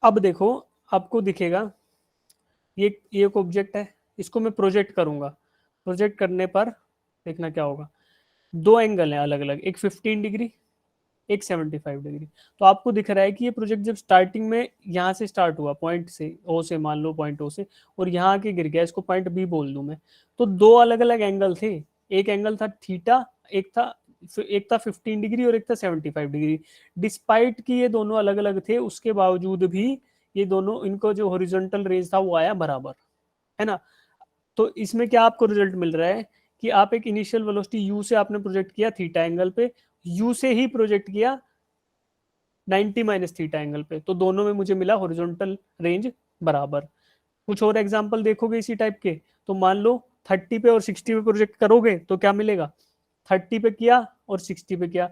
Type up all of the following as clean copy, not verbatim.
अब देखो, आपको दिखेगा ये एक ऑब्जेक्ट है, इसको मैं प्रोजेक्ट करूंगा। प्रोजेक्ट करने पर देखना क्या होगा, दो एंगल हैं अलग अलग, एक 15 डिग्री, एक 75 डिग्री। तो आपको दिख रहा है कि ये प्रोजेक्ट जब स्टार्टिंग में यहाँ से स्टार्ट हुआ, पॉइंट से, ओ से, मान लो पॉइंट ओ से, और यहाँ आके गिर गया, इसको पॉइंट बी बोल दूं मैं, तो दो अलग अलग एंगल थे। एक एंगल था थीटा, एक था 15 डिग्री और एक था 75 डिग्री। डिस्पाइट कि ये दोनों अलग अलग थे, उसके बावजूद भी ये दोनों, इनको जो हॉरिजॉन्टल रेंज था वो आया बराबर, है ना। तो इसमें क्या आपको रिजल्ट मिल रहा है कि आप एक इनिशियल वेलोसिटी यू से आपने प्रोजेक्ट किया थीटा एंगल पे, यू से ही प्रोजेक्ट किया 90 माइनस थीटा एंगल पे, तो दोनों में मुझे मिला हॉरिजॉन्टल रेंज बराबर। कुछ और एग्जांपल देखोगे इसी टाइप के, तो मान लो 30 पे और 60 पे प्रोजेक्ट करोगे तो क्या मिलेगा, 30 पे किया और 60 पे किया,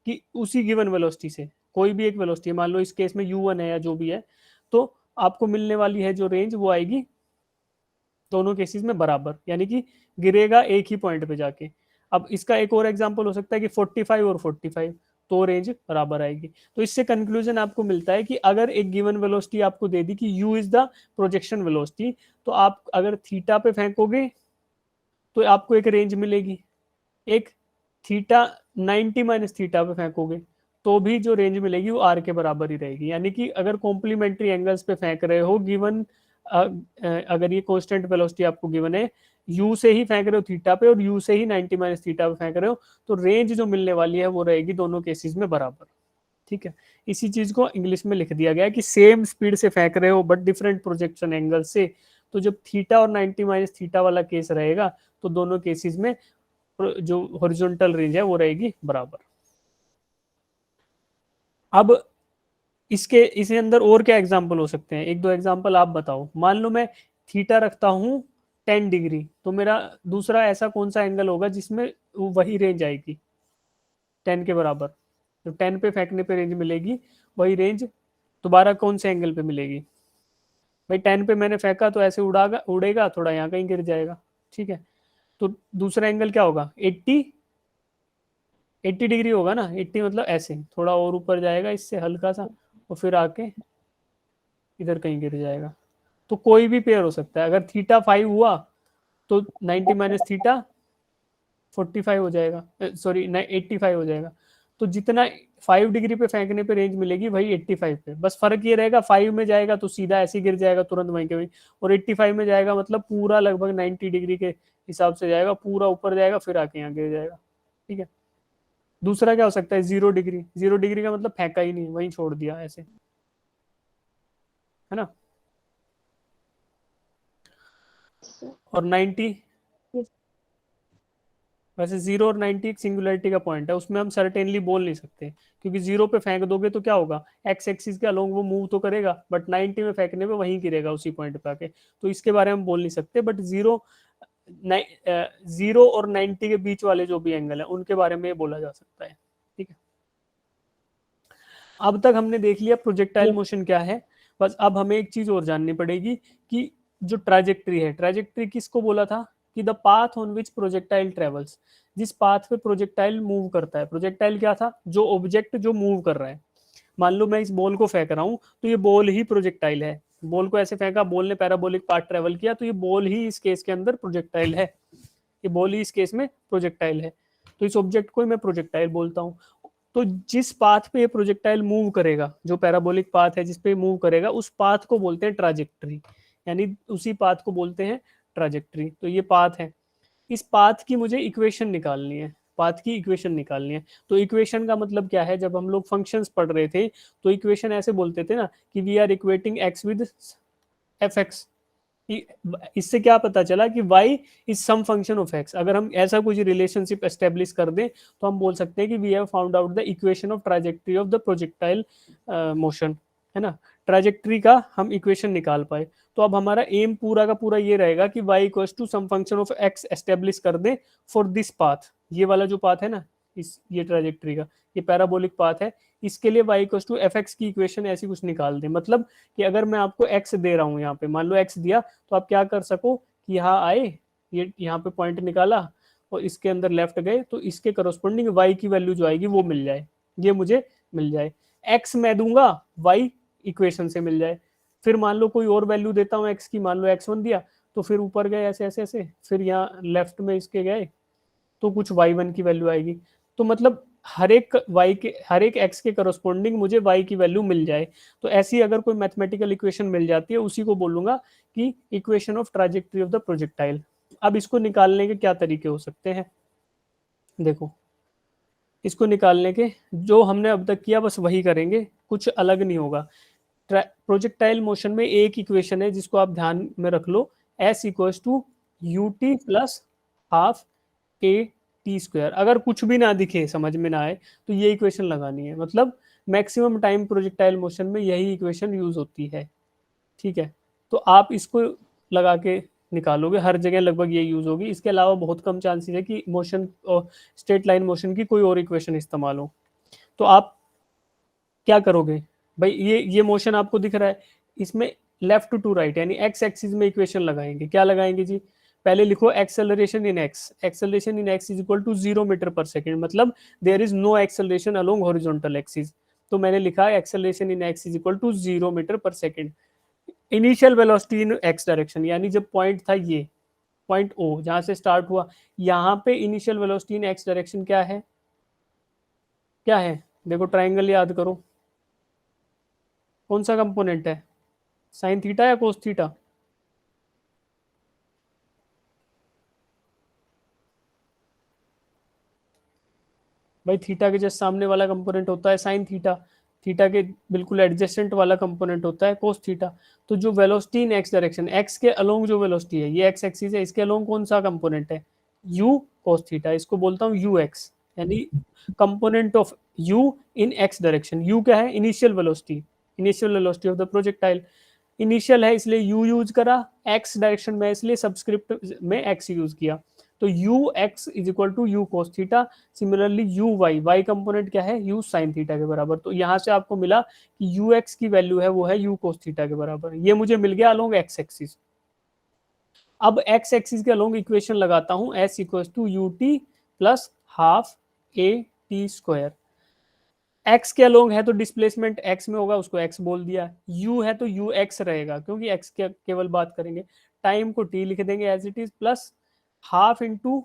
कि उसी गिवन वेलोसिटी से, कोई भी एक वेलोसिटी, मान लो इस केस में u1 है या जो भी है, तो आपको मिलने वाली है जो रेंज वो आएगी दोनों केसेस में बराबर, यानी कि गिरेगा एक ही पॉइंट पे जाके। अब इसका एक और एग्जांपल हो सकता है कि 45 और 45, तो रेंज बराबर आएगी। तो इससे कंक्लूजन आपको मिलता है कि अगर एक गिवन वेलोसिटी आपको दे दी कि u is the projection velocity, तो आप अगर थीटा पे फेंकोगे तो आपको एक रेंज मिलेगी, एक थीटा 90 माइनस थीटा पे फेंकोगे तो भी जो रेंज मिलेगी वो आर के बराबर ही रहेगी। यानी कि अगर कॉम्प्लीमेंट्री एंगल्स पे फेंक रहे हो गिवन, अगर ये कांस्टेंट वेलोसिटी आपको गिवन है, यू से ही फेंक रहे हो थीटा पे और यू से ही 90 माइनस थीटा पे फेंक रहे हो, तो रेंज जो मिलने वाली है वो रहेगी दोनों केसेस में बराबर। ठीक है, इसी चीज को इंग्लिश में लिख दिया गया है कि सेम स्पीड से फेंक रहे हो बट डिफरेंट प्रोजेक्शन एंगल से, तो जब थीटा और 90 माइनस थीटा वाला केस रहेगा तो दोनों केसेस में जो हॉरिजॉन्टल रेंज है वो रहेगी बराबर। अब इसके अंदर और क्या एग्जांपल हो सकते हैं, एक दो एग्जांपल आप बताओ। मान लो मैं थीटा रखता हूँ 10 डिग्री, तो मेरा दूसरा ऐसा कौन सा एंगल होगा जिसमें वही रेंज आएगी 10 के बराबर, तो 10 पे फेंकने पे रेंज मिलेगी, वही रेंज दोबारा कौन से एंगल पे मिलेगी। भाई 10 पे मैंने फेंका तो ऐसे उड़ेगा, थोड़ा यहाँ कहीं गिर जाएगा, ठीक है। तो दूसरा एंगल क्या होगा, 80 डिग्री होगा ना, 80 मतलब ऐसे थोड़ा और ऊपर जाएगा इससे हल्का सा, और फिर आके इधर कहीं गिर जाएगा। तो कोई भी पेयर हो सकता है, अगर थीटा 5 हुआ तो 90 माइनस थीटा 45 हो जाएगा, सॉरी 85 हो जाएगा। तो जितना 5 डिग्री पे फेंकने पे रेंज मिलेगी वही 85 पे, बस फर्क ये रहेगा 5 में जाएगा तो सीधा ऐसे गिर जाएगा तुरंत वहीं के वहीं, और 85 में जाएगा मतलब पूरा लगभग 90 डिग्री के हिसाब से जाएगा, पूरा ऊपर जाएगा फिर आके यहाँ गिर जाएगा। ठीक है। दूसरा क्या हो सकता है, 0 डिग्री, 0 डिग्री का मतलब फेंका ही नहीं, वहीं छोड़ दिया ऐसे, है ना। और 90, वैसे 0 और 90 एक सिंगुलरिटी का पॉइंट है, उसमें हम सर्टेनली बोल नहीं सकते, क्योंकि 0 पे फेंक दोगे तो क्या होगा, एक्स एक्सिस के अलोंग वो मूव तो करेगा बट 90 में फेंकने पे वहीं गिरेगा उसी पॉइंट पे आके, तो इसके बारे में हम बोल नहीं सकते। बट 0 और 90 के बीच वाले जो भी एंगल है उनके बारे में बोला जा सकता है। ठीक है, अब तक हमने देख लिया प्रोजेक्टाइल मोशन क्या है। बस अब हमें एक चीज और जाननी पड़ेगी कि जो ट्राजेक्ट्री है, ट्राजेक्ट्री किसको बोला था, कि the path on which projectile travels, जिस पाथ पे प्रोजेक्टाइल मूव करता है। प्रोजेक्टाइल क्या था, जो ऑब्जेक्ट जो मूव कर रहा है। मान लो मैं इस बॉल को फेंक रहा हूँ तो ये बॉल ही प्रोजेक्टाइल है, बॉल को ऐसे फेंका, बॉल ने पैराबोलिक पाथ ट्रेवल किया, तो ये बॉल ही इस केस के अंदर प्रोजेक्टाइल है, ये बॉल ही इस केस में प्रोजेक्टाइल है। तो इस ऑब्जेक्ट को ही मैं प्रोजेक्टाइल बोलता हूँ। तो जिस पाथ पे ये प्रोजेक्टाइल मूव करेगा, जो पैराबोलिक पाथ है जिस पे मूव करेगा, उस पाथ को बोलते हैं ट्राजेक्ट्री, यानी उसी पाथ को बोलते हैं ट्राजेक्ट्री। तो ये पाथ है, इस पाथ की मुझे इक्वेशन निकालनी है, पाथ की इक्वेशन निकालनी है। तो इक्वेशन का मतलब क्या है, जब हम लोग फंक्शंस पढ़ रहे थे तो इक्वेशन ऐसे बोलते थे ना कि we are equating x with f x. इससे क्या पता चला कि y is some function of x। अगर हम ऐसा कुछ रिलेशनशिप एस्टेब्लिश कर दें तो हम बोल सकते हैं कि we have found out the equation of trajectory of the projectile motion, है ना। ट्राजेक्ट्री का हम इक्वेशन निकाल पाए, तो अब हमारा एम पूरा का पूरा ये रहेगा कि y equals to some function of x establish कर दें फॉर दिस पाथ। ये वाला जो पाथ है ना, इस ये ट्राजेक्ट्री का ये पैराबोलिक पाथ है, इसके लिए y equals to f x की इक्वेशन ऐसी कुछ निकाल दें। मतलब कि अगर मैं आपको x दे रहा हूँ, यहाँ पे मान लो x दिया, तो आप क्या कर सको कि यहाँ आए, ये यहाँ पे पॉइंट निकाला और इसके अंदर लेफ्ट गए, तो इसके करस्पॉन्डिंग y की वैल्यू जो आएगी वो मिल जाए, ये मुझे मिल जाए। x मैं दूंगा, y इक्वेशन से मिल जाए। फिर मान लो कोई और वैल्यू देता हूँ एक्स की, मान लो x1 दिया, तो फिर ऊपर गए ऐसे ऐसे ऐसे, फिर यहाँ लेफ्ट में इसके गए तो कुछ y1 की वैल्यू आएगी। तो मतलब हर एक x के करस्पॉन्डिंग मुझे y की वैल्यू मिल जाए। तो ऐसी अगर कोई मैथमेटिकल इक्वेशन मिल जाती है, उसी को बोलूंगा कि equation of trajectory of the projectile. अब इसको निकालने के क्या तरीके हो सकते हैं, देखो इसको निकालने के जो हमने अब तक किया बस वही करेंगे, कुछ अलग नहीं होगा। प्रोजेक्टाइल मोशन में एक इक्वेशन है जिसको आप ध्यान में रख लो, s equals to u t plus half a t square. अगर कुछ भी ना दिखे, समझ में ना आए, तो ये इक्वेशन लगानी है। मतलब मैक्सिमम टाइम प्रोजेक्टाइल मोशन में यही इक्वेशन यूज होती है, ठीक है। तो आप इसको लगा के निकालोगे, हर जगह लगभग ये यूज होगी। इसके अलावा बहुत कम चांसेस है कि मोशन और स्ट्रेट लाइन मोशन की कोई और इक्वेशन इस्तेमाल हो। तो आप क्या करोगे भाई, ये मोशन आपको दिख रहा है, इसमें लेफ्ट टू राइट यानी एक्स एक्सिस में इक्वेशन लगाएंगे। क्या लगाएंगे जी, पहले लिखो acceleration in x, acceleration in x is equal to 0 metre per second, मतलब there is no acceleration along horizontal axis. तो मैंने लिखा acceleration in x is equal to 0 metre per second. Initial velocity in x direction, यानी जब point था ये point ओ जहां से स्टार्ट हुआ, यहाँ पे initial velocity in x direction क्या है, क्या है, देखो ट्राइंगल याद करो, कौन सा कंपोनेंट है, साइन थीटा या कोस थीटा, भाई थीटा के जस्ट सामने वाला कंपोनेंट होता है साइन थीटा, थीटा के बिल्कुल एडजेसेंट वाला कंपोनेंट होता है कोस थीटा। तो जो velocity in x direction, x के अलोंग जो वेलोसिटी है, ये एक्स एक्सिस है, इसके अलोंग कौन सा कंपोनेंट है, यू कोस थीटा, इसको बोलता हूँ यू एक्स, यानी component of u in x direction. U क्या है, initial velocity, initial velocity of the projectile. Initial है इसलिए यू यूज करा, एक्स डायरेक्शन में इसलिए सबस्क्रिप्ट में एक्स यूज किया। तो u x is equal to u cos theta. Similarly u y, y component क्या है, यू साइन थीटा के बराबर। तो यहाँ से आपको मिला कि यू एक्स की वैल्यू है वो है यू कोस थीटा के बराबर। ये मुझे मिल गया अलोंग एक्स एक्सिस। अब एक्स एक्सिस के अलोंग इक्वेशन लगाता हूँ, s equal to u t plus half a t square. X के अलोंग है तो डिस्प्लेसमेंट एक्स में होगा, उसको एक्स बोल दिया। यू है तो यू एक्स रहेगा क्योंकि एक्स के केवल बात करेंगे। टाइम को टी लिख देंगे as it is, plus half into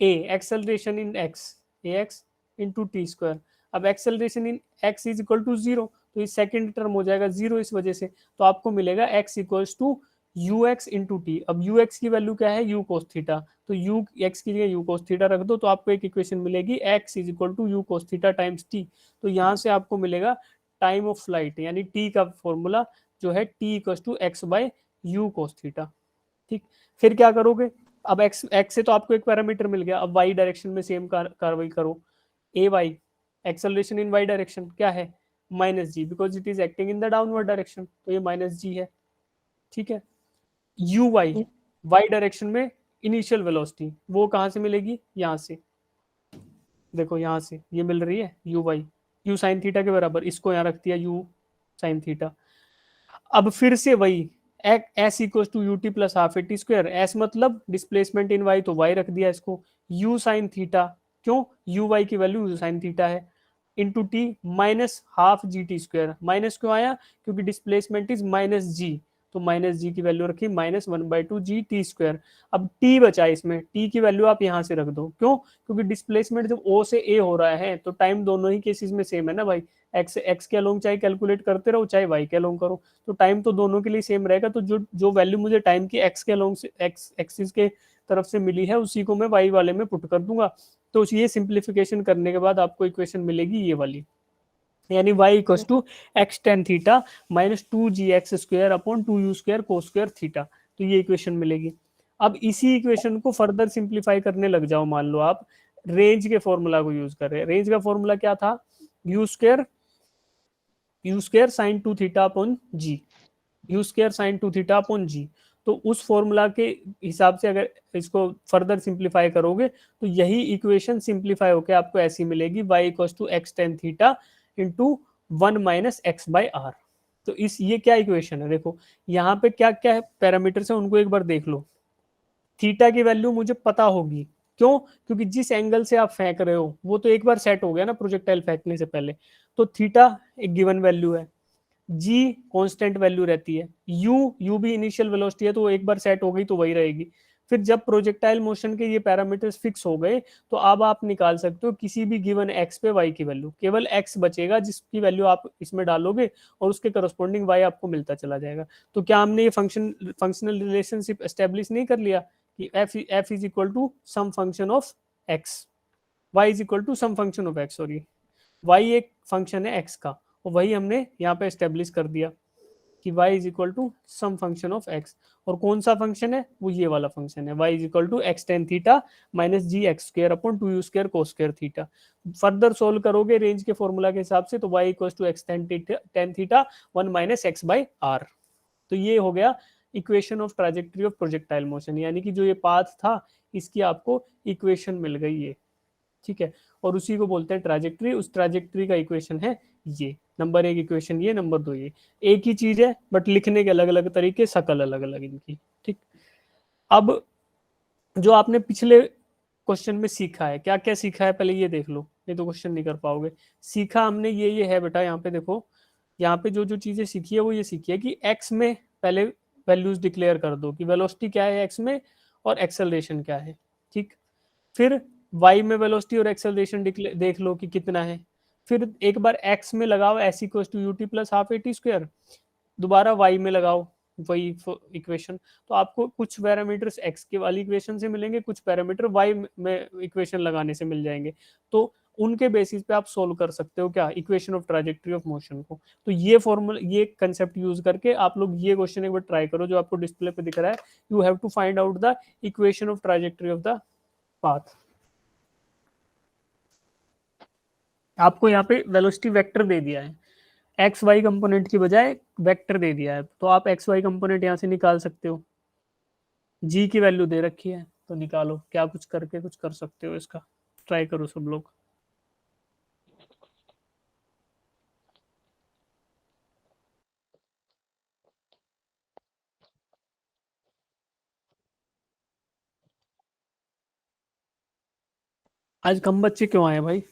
a acceleration in x, a x into t square. अब acceleration in x is equal to 0, तो ये सेकेंड टर्म हो जाएगा 0 इस वजह से। तो आपको मिलेगा x equals to u x into t. अब यू एक्स की वैल्यू क्या है, यू कोस थीटा, तो यू एक्स की जगह यू कोस थीटा रख दो, तो आपको एक इक्वेशन मिलेगी x is equal to u cos theta times t. तो यहाँ से आपको मिलेगा टाइम ऑफ फ्लाइट यानी टी का फॉर्मूला जो है t equals to x by u cos theta. ठीक, फिर क्या करोगे, अब एक्स एक्स से तो आपको एक पैरामीटर मिल गया, अब वाई डायरेक्शन में सेम कार्रवाई करो। A y, acceleration in y direction क्या है, minus g, because it is acting in the downward direction, तो ये माइनस जी है। ठीक है, यू वाई, वाई डायरेक्शन में इनिशियल वेलोसिटी वो कहाँ से मिलेगी, यहाँ से, देखो यहाँ से ये मिल रही है u y, u sine theta के बराबर, इसको यहाँ रख दिया यू साइन थीटा। अब फिर से वही s equal to u t plus half a t square, s मतलब डिस्प्लेसमेंट इन वाई, तो वाई रख दिया इसको, यू साइन थीटा, क्यों, यू वाई की वैल्यू यू साइन थीटा है, into t minus half g t square. Minus क्यों आया, क्योंकि डिस्प्लेसमेंट इज माइनस जी, तो माइनस जी की वैल्यू रखी माइनस 1/2 जी टी स्क्वायर। अब टी बचा इसमें, टी की वैल्यू आप यहाँ से रख दो, क्यों, क्योंकि डिस्प्लेसमेंट जब ओ से ए हो रहा है तो टाइम दोनों ही केसेस में सेम है ना भाई, एक्स के अलोंग चाहे कैलकुलेट करते रहो चाहे वाई के अलोंग करो, तो टाइम तो दोनों के लिए सेम रहेगा। तो जो जो वैल्यू मुझे टाइम की एक्स के अलोंग से एक्स एक्सिस के तरफ से मिली है उसी को मैं वाई वाले में पुट कर दूंगा। तो ये सिंप्लीफिकेशन करने के बाद आपको इक्वेशन मिलेगी ये वाली, यानी y equals to x tan theta minus 2gx² upon 2u² cos square theta. तो ये इक्वेशन मिलेगी। अब इसी इक्वेशन को फर्दर सिंप्लीफाई करने लग जाओ, मान लो आप रेंज के फॉर्मूला को यूज कर रहे हैं। रेंज का फॉर्मूला क्या था, u² साइन 2 थीटा अपॉन जी, u² साइन 2 थीटा अपॉन जी। तो उस फॉर्मूला के हिसाब से अगर इसको फर्दर सिंप्लीफाई करोगे तो यही इक्वेशन सिंप्लीफाई होकर आपको ऐसी मिलेगी, y equals to x tan theta into 1 minus x by r. तो इस ये क्या इक्वेशन है, देखो यहाँ पे क्या क्या पैरामीटर्स है उनको एक बार देख लो। थीटा की वैल्यू मुझे पता होगी, क्यों, क्योंकि जिस एंगल से आप फेंक रहे हो वो तो एक बार सेट हो गया ना प्रोजेक्टाइल फेंकने से पहले। तो थीटा एक गिवन वैल्यू है, जी कांस्टेंट वैल्यू रहती है, यू भी इनिशियल वेलोसिटी है, तो एक बार सेट हो गई तो वही रहेगी। फिर जब प्रोजेक्टाइल मोशन के ये पैरामीटर्स फिक्स हो गए, तो अब आप निकाल सकते हो किसी भी गिवन एक्स पे वाई की वैल्यू, केवल एक्स बचेगा जिसकी वैल्यू आप इसमें डालोगे और उसके करस्पॉन्डिंग वाई आपको मिलता चला जाएगा। तो क्या हमने ये फंक्शनल रिलेशनशिप एस्टेब्लिश नहीं कर लिया कि f is equal to some function of x, y is equal to some function of x, sorry y एक फंक्शन है एक्स का, और वही हमने यहाँ पे एस्टेब्लिश कर दिया कि y is equal to some function of x। और कौन सा फंक्शन है, वो ये वाला फंक्शन है, y is equal to x tan theta minus g x square upon two u square cos square theta. Further solve करोगे रेंज के फॉर्मूला के हिसाब से, तो y equal to x tan theta one minus x by r. तो ये हो गया equation of trajectory of projectile motion, यानी कि जो ये पाथ था इसकी आपको इक्वेशन मिल गई ये, ठीक है। और उसी को बोलते हैं ट्राजेक्टरी, उस ट्राजेक्टरी का इक्वेशन है ये, नंबर एक इक्वेशन ये, नंबर दो ये, एक ही चीज है बट लिखने के अलग अलग तरीके, शकल अलग अलग इनकी, ठीक। अब जो आपने पिछले क्वेश्चन में सीखा है, क्या क्या सीखा है पहले ये देख लो, नहीं तो क्वेश्चन नहीं कर पाओगे। सीखा हमने ये है बेटा, यहाँ पे देखो, यहाँ पे जो जो चीजें सीखी है वो ये सीखी है कि एक्स में पहले वैल्यूज डिक्लेयर कर दो कि वेलोसिटी क्या है एक्स में और एक्सेलरेशन क्या है, ठीक। फिर y में वेलोसिटी और एक्सेलरेशन देख लो कि कितना है। फिर एक बार x में लगाओ s equal to u t plus half a t square, दोबारा y में लगाओ वही इक्वेशन, तो आपको कुछ पैरामीटर्स x के वाली इक्वेशन से मिलेंगे, कुछ पैरामीटर y में इक्वेशन लगाने से मिल जाएंगे। तो उनके बेसिस पे आप सोल्व कर सकते हो क्या, equation of trajectory of motion को। तो ये फॉर्मूला, ये कंसेप्ट यूज करके आप लोग ये क्वेश्चन एक बार ट्राई करो जो आपको डिस्प्ले पे दिख रहा है। You have to find out the equation of trajectory of the path. आपको यहाँ पे वेलोसिटी वेक्टर दे दिया है, एक्स वाई कंपोनेंट की बजाय वेक्टर दे दिया है, तो आप एक्स वाई कंपोनेंट यहाँ से निकाल सकते हो। जी की वैल्यू दे रखी है तो निकालो, क्या कुछ करके कुछ कर सकते हो इसका, ट्राई करो सब लोग। आज कम बच्चे क्यों आए भाई?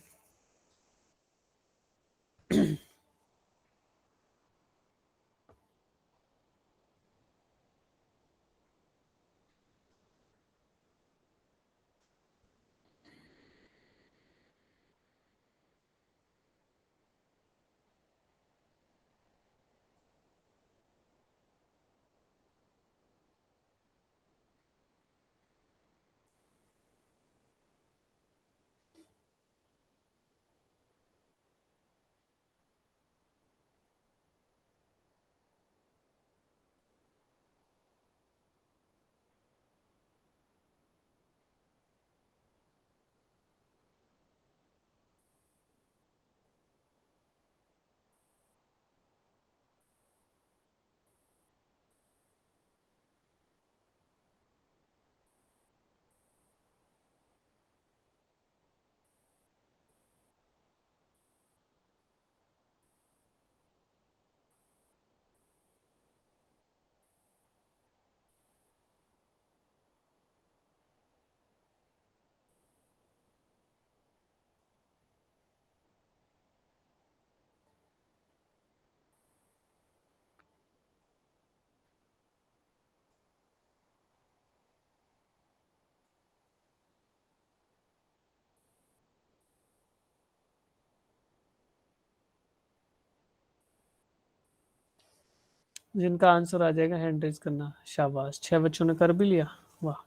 जिनका आंसर आ जाएगा हैंड रेज करना, शाबाश, 6 बच्चों ने कर भी लिया, वाह।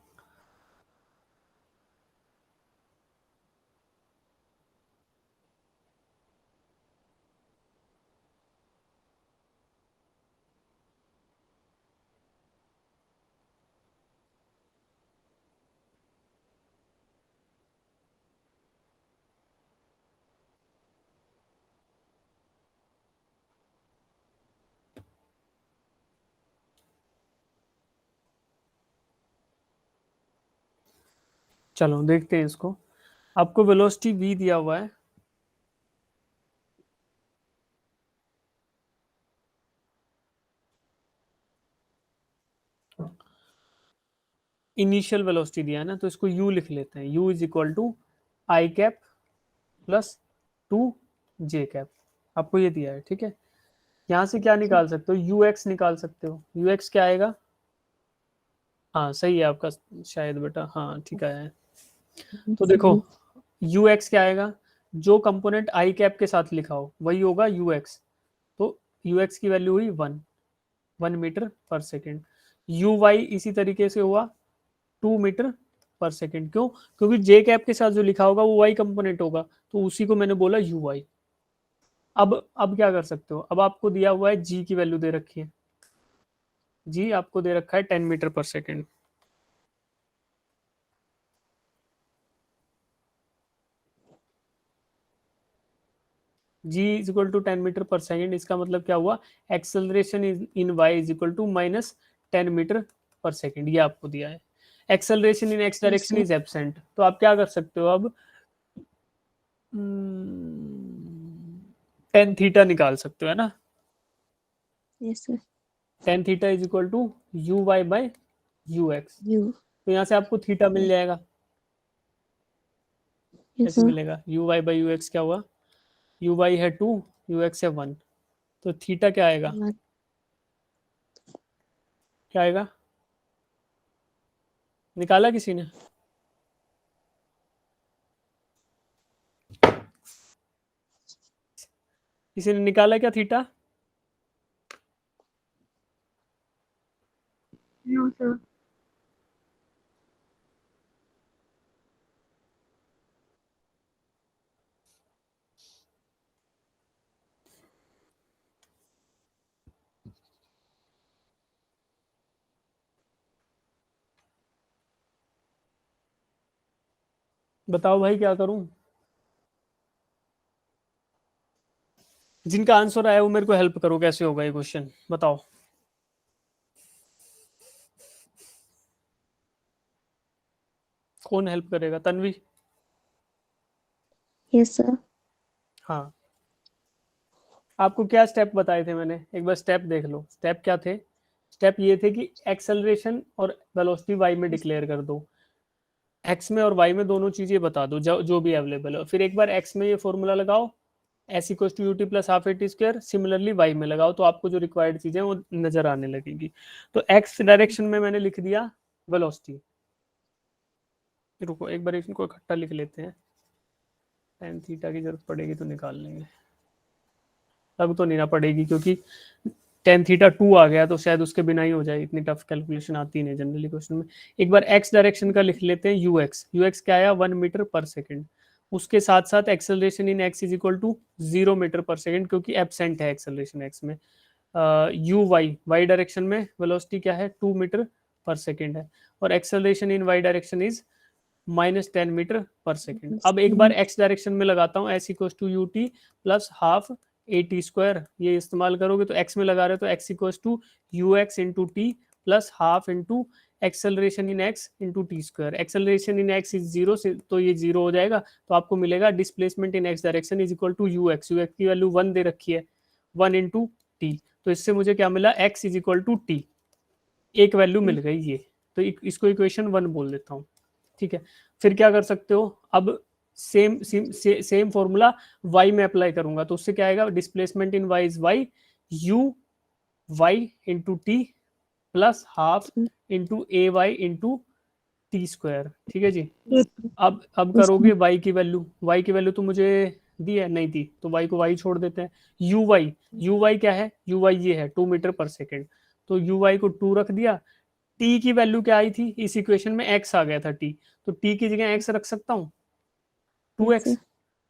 चलो देखते हैं इसको। आपको वेलोसिटी v दिया हुआ है, इनिशियल वेलोसिटी दिया है ना, तो इसको u लिख लेते हैं, u is equal to i cap plus two j cap, आपको ये दिया है, ठीक है। यहाँ से क्या निकाल सकते हो, यू एक्स निकाल सकते हो। यू एक्स क्या आएगा, हाँ सही है आपका शायद बेटा, हाँ ठीक है। तो देखो यू एक्स क्या आएगा, जो कंपोनेंट आई कैप के साथ लिखा हो वही होगा यू एक्स। तो यू एक्स की वैल्यू हुई 1 metre per second. You Y इसी तरीके से हुआ 2 मीटर पर सेकेंड। क्यों, क्योंकि जे कैप के साथ जो लिखा होगा वो वाई कंपोनेंट होगा, तो उसी को मैंने बोला यू वाई। अब क्या कर सकते हो, अब आपको दिया हुआ है जी की वैल्यू दे रखी है, जी आपको दे रखा है 10 metre per second. G is equal to 10 metre per second, इसका मतलब क्या हुआ, acceleration in y is equal to -10 metre per second, ये आपको दिया है। Acceleration in x Yes, direction sir. Is absent, तो आप क्या कर सकते हो अब, टेन थीटा निकाल सकते हो, है ना। Yes, sir. Tan theta is equal to u y by u x. You. तो यहाँ से आपको थीटा मिल Yes, जाएगा, yes, कैसे sir. मिलेगा, u y by u x क्या हुआ, यू वाई है 2, यू एक्स है 1, तो थीटा क्या आएगा, One. क्या आएगा, निकाला किसी ने, किसी ने निकाला क्या थीटा। No, sir. बताओ भाई क्या करूं, जिनका आंसर आया वो मेरे को हेल्प करो, कैसे होगा ये क्वेश्चन बताओ। कौन हेल्प करेगा, तन्वी। Yes, sir. हाँ, आपको क्या स्टेप बताए थे मैंने, एक बार स्टेप देख लो, स्टेप क्या थे। स्टेप ये थे कि एक्सेलरेशन और वेलोसिटी वाई में Yes, डिक्लेयर कर दो, एक्स में और वाई में दोनों चीजें बता दो, जो भी अवेलेबल है, फिर एक बार एक्स में ये फॉर्मूला लगाओ, s equals to u t plus half a t square, similarly y में लगाओ, तो आपको जो रिक्वायर्ड चीजें वो नजर आने लगेगी। तो एक्स डायरेक्शन में मैंने लिख दिया वेलोसिटी, रुको एक बार इनको इकट्ठा लिख लेते हैं, टेन थीटा की जरूरत पड़ेगी तो निकाल लेंगे, तब तो नहीं ना पड़ेगी क्योंकि टेन थीटा 2 आ गया तो शायद उसके बिना ही हो जाए, इतनी टफ कैलकुलेशन आती नहीं जनरली क्वेश्चन में। एक बार एक्स डायरेक्शन का लिख लेते हैं यू एक्स, यू एक्स क्या आया 1 मीटर पर सेकेंड, उसके साथ साथ acceleration in x is equal to 0 metre per second, क्योंकि एबसेंट है एक्सेलरेशन एक्स में। यू वाई, वाई डायरेक्शन में वेलोसिटी क्या है 2 मीटर पर सेकेंड है, और acceleration in y direction is -10 metre per second. yes, अब एक बार sir. एक्स डायरेक्शन में लगाता हूँ, s equal to u t plus half a t square, ये इस्तेमाल करोगे तो एक्स में लगा रहे हो तो x equal to u x into t plus half into acceleration in x into t square. Acceleration in x is zero से तो ये जीरो हो जाएगा, तो आपको मिलेगा displacement in x direction is equal to u x, u x की value 1 दे रखी है, 1 इंटू टी, तो इससे मुझे क्या मिला, x is equal to t, एक वैल्यू मिल गई ये, तो इसको इक्वेशन 1 बोल देता हूँ। ठीक है, फिर क्या कर सकते हो, अब सेम फॉर्मूला y में अप्लाई करूंगा, तो उससे क्या आएगा, displacement in y is y, u y into t plus half into a y into t square. ठीक है जी। Yes, अब yes, sir. करोगे y की वैल्यू तो मुझे दी है, नहीं दी, तो y को y छोड़ देते हैं। यू वाई क्या है, यू वाई ये है 2 मीटर पर सेकेंड, तो यू वाई को 2 रख दिया। टी की वैल्यू क्या आई थी इस इक्वेशन में, एक्स आ गया था टी, तो टी की जगह एक्स रख सकता हूँ, two Yes, x sir.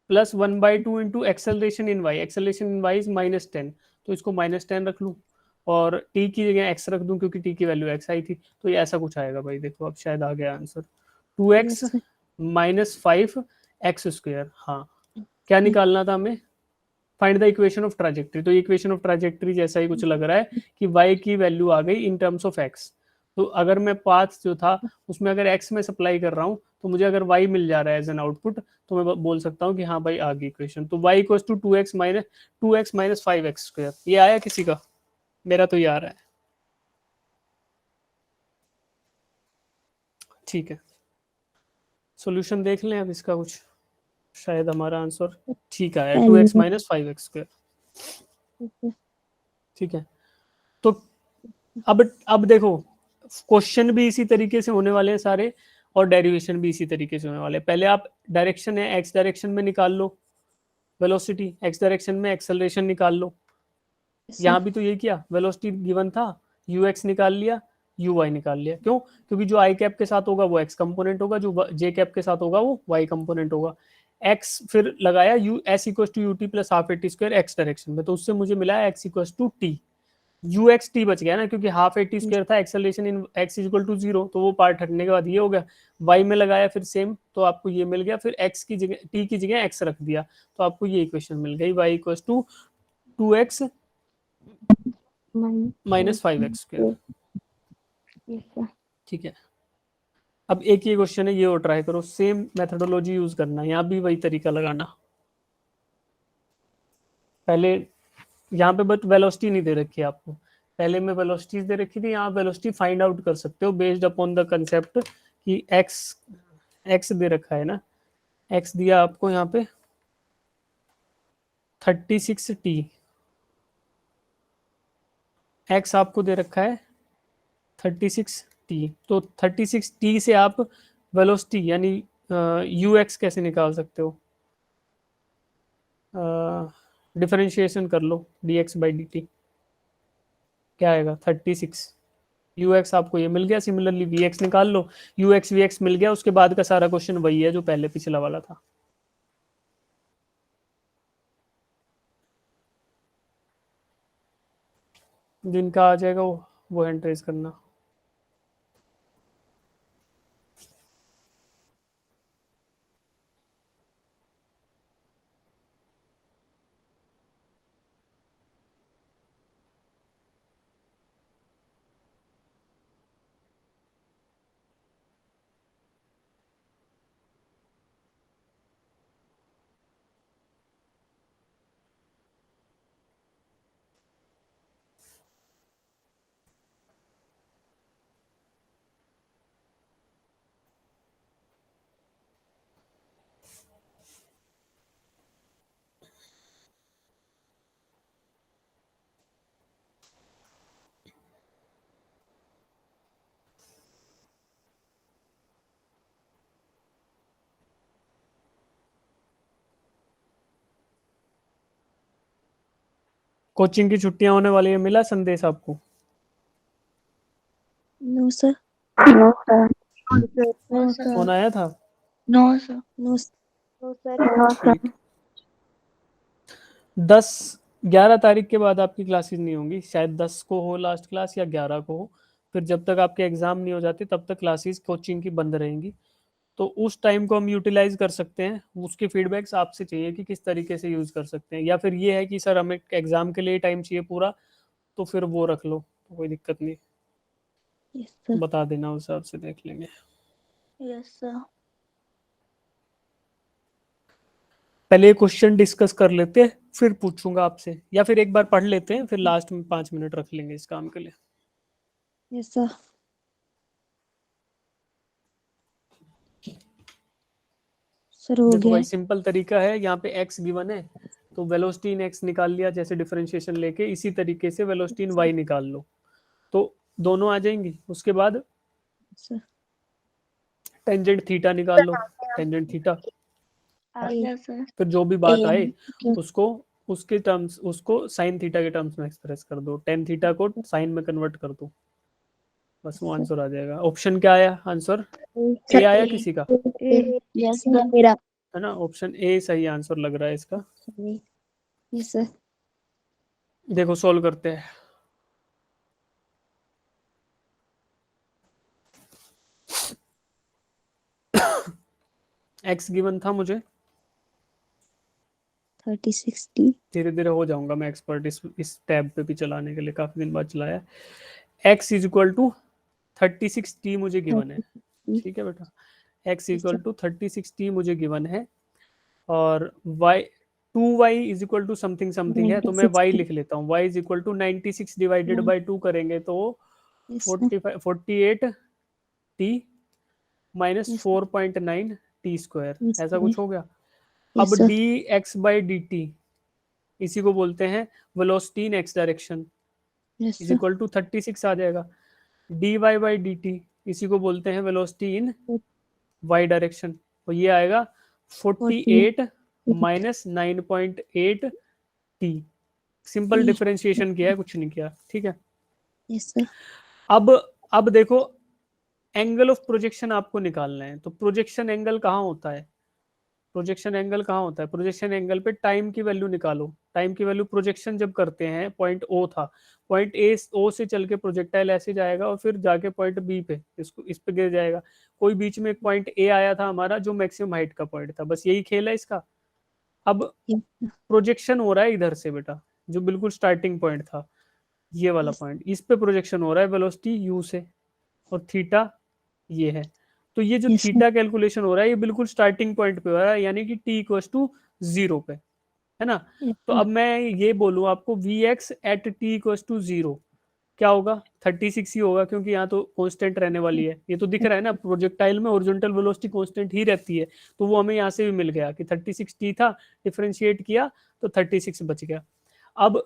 Plus 1/2 into acceleration in y, acceleration in y is -10, तो इसको -10 रख लूँ, और टी की जगह एक्स रख दूं क्योंकि टी की वैल्यू एक्स आई थी, तो ये ऐसा कुछ आएगा भाई, देखो अब शायद आ गया answer, 2x Yes, sir. -5x square. हाँ, क्या Okay. निकालना था हमें, find the equation of trajectory, तो इक्वेशन ऑफ ट्राजेक्टरी जैसा ही कुछ लग रहा है कि y की वैल्यू आ गई इन टर्म्स ऑफ x, तो अगर मैं पाथ जो था उसमें अगर x में सप्लाई कर रहा हूँ, तो मुझे अगर y मिल जा रहा है एज एन आउटपुट, तो मैं बोल सकता हूँ कि हाँ भाई आ गई इक्वेशन, तो y equals to 2x minus 5x square. ये आया किसी का, मेरा तो ये आ रहा है। ठीक है, सॉल्यूशन देख लें अब इसका कुछ, शायद हमारा आंसर ठीक आया, two Tell x me. Minus five x square. Okay. ठीक है, तो अब देखो क्वेश्चन भी इसी तरीके से होने वाले हैं सारे, और डेरिवेशन भी इसी तरीके से होने वाले हैं। पहले आप डायरेक्शन है एक्स डायरेक्शन में निकाल लो वेलोसिटी, एक्स डायरेक्शन में एक्सेलरेशन निकाल लो। Yes, sir. यहाँ भी तो ये किया, वेलोसिटी गिवन था, यू एक्स निकाल लिया, यू वाई निकाल लिया। क्यों? क्योंकि जो आई कैप के साथ होगा वो एक्स कंपोनेंट होगा, जो जे कैप के साथ होगा वो वाई कंपोनेंट होगा। एक्स फिर लगाया u s equal to u t plus half a t square x direction में, तो उससे मुझे मिला x equal to t, u x t बच गया ना, क्योंकि हाफ ए टी स्क्वायर था, acceleration in x equal to 0, तो वो पार्ट हटने के बाद ये हो गया। वाई में लगाया फिर सेम, तो आपको ये मिल गया, फिर एक्स की जगह टी की जगह एक्स रख दिया, तो आपको ये इक्वेशन मिल गई, y equal to 2x minus 5x square. Yes, sir. ठीक है, अब एक ये क्वेश्चन है, ये और ट्राई करो, सेम मेथोडोलॉजी यूज करना, यहाँ भी वही तरीका लगाना। पहले यहाँ पे बट वेलोसिटी नहीं दे रखी है आपको, पहले में वेलोसिटी दे रखी थी, यहाँ वेलोसिटी फाइंड आउट कर सकते हो बेस्ड अपॉन द कंसेप्ट कि एक्स दे रखा है ना, एक्स दिया आपको यहाँ पे 36t, एक्स आपको दे रखा है 36t, तो 36t से आप वेलोसिटी यानी यू एक्स कैसे निकाल सकते हो? डिफरेंशिएशन कर लो d x by d t, क्या आएगा 36, यू एक्स आपको ये मिल गया, सिमिलरली वी एक्स निकाल लो, यू एक्स वी एक्स मिल गया, उसके बाद का सारा क्वेश्चन वही है जो पहले पिछला वाला था। जिनका आ जाएगा वो हैंड रेज करना। कोचिंग की छुट्टियां होने वाली है, मिला संदेश आपको? No, sir. No, sir. No, sir. Phone आया था? No, sir. No, sir. No, sir. No, sir. ठीक, 10-11 तारीख के बाद आपकी क्लासेस नहीं होंगी, शायद 10 को हो लास्ट क्लास या 11 को हो, फिर जब तक आपके एग्जाम नहीं हो जाते तब तक क्लासेस कोचिंग की बंद रहेंगी। तो उस टाइम को हम यूटिलाइज कर सकते हैं, उसके फीडबैक्स आपसे चाहिए कि किस तरीके से यूज कर सकते हैं, या फिर ये है कि सर हमें एग्जाम के लिए टाइम चाहिए पूरा, तो फिर वो रख लो, तो कोई दिक्कत नहीं, Yes, sir. बता देना, उस हिसाब से देख लेंगे। Yes, sir. पहले क्वेश्चन डिस्कस कर लेते हैं, फिर पूछूंगा आपसे, या फिर एक बार पढ़ लेते हैं, फिर लास्ट में 5 मिनट रख लेंगे इस काम के लिए। Yes, sir. सर हो देखो गया भाई सिंपल तरीका है, यहाँ पे x गिवन है, तो वेलोसिटी इन x निकाल लिया, जैसे डिफरेंशिएशन लेके, इसी तरीके से वेलोसिटी इन y निकाल लो, तो दोनों आ जाएंगी। उसके बाद सर टेंजेंट थीटा निकाल लो, टेंजेंट थीटा, Yes, sir. फिर जो भी बात आए Okay. उसको उसके टर्म्स, उसको साइन थीटा के टर्म्स में एक्सप्रेस कर दो, टेन थीटा को साइन में कन्वर्ट कर दो, बस वो आंसर आ जाएगा। ऑप्शन क्या आया आंसर? ए आया किसी का? Yes, sir. मेरा है ना, ऑप्शन ए सही आंसर लग रहा है इसका। यस सर देखो सॉल्व करते हैं। एक्स गिवन था मुझे, 3060 धीरे धीरे हो जाऊंगा मैं एक्सपर्ट इस टैब पे भी चलाने के लिए, काफी दिन बाद चलाया। X is equal to 36t मुझे गिवन है, ठीक है बेटा, एक्स इक्वल टू 36t मुझे गिवन है, और y 2y is equal to something something है, तो मैं y लिख लेता हूँ, y is equal to 96 divided by 2 करेंगे तो 45 t माइनस 4.9 t स्क्वायर, ऐसा कुछ हो गया। अब d x by d t, इसी को बोलते हैं velocity in x direction, Yes, is sir. Equal to 36 आ जाएगा। dy बाई dt इसी को बोलते हैं वेलोसिटी इन y डायरेक्शन, और ये आएगा 48 माइनस 9.8 t। सिंपल डिफरेंशिएशन किया है, कुछ नहीं किया, ठीक है। Yes, sir. अब देखो एंगल ऑफ प्रोजेक्शन आपको निकालना है, तो प्रोजेक्शन एंगल कहाँ होता है, प्रोजेक्शन एंगल कहाँ होता है, प्रोजेक्शन एंगल पे टाइम की वैल्यू निकालो। टाइम की वैल्यू प्रोजेक्शन जब करते हैं, पॉइंट ओ था, पॉइंट ए ओ से चल के प्रोजेक्टाइल ऐसे जाएगा और फिर जाके पॉइंट बी पे इसको इस पे गिर जाएगा। कोई बीच में एक पॉइंट ए आया था हमारा जो मैक्सिमम हाइट का पॉइंट था, बस यही खेल है इसका। अब Yes, sir. प्रोजेक्शन हो रहा है इधर से बेटा, जो बिल्कुल स्टार्टिंग पॉइंट था ये वाला Yes. पॉइंट, इस पे प्रोजेक्शन हो रहा है वेलोसिटी यू से, और थीटा ये है। तो ये जो Yes, sir. थीटा कैलकुलेशन हो रहा है ये बिल्कुल स्टार्टिंग पॉइंट पे हो रहा है, यानी कि टी इक्वल्स टू 0 पे, है ना। Yes, तो sir. अब मैं ये बोलूं आपको v x at t equals to 0 क्या होगा, 36 ही होगा, क्योंकि यहाँ तो कांस्टेंट रहने वाली है, ये तो दिख रहा है ना, प्रोजेक्टाइल में हॉरिजॉन्टल वेलोसिटी कांस्टेंट ही रहती है, तो वो हमें यहाँ से भी मिल गया कि 36 टी था, डिफरेंशिएट किया तो 36 बच गया। अब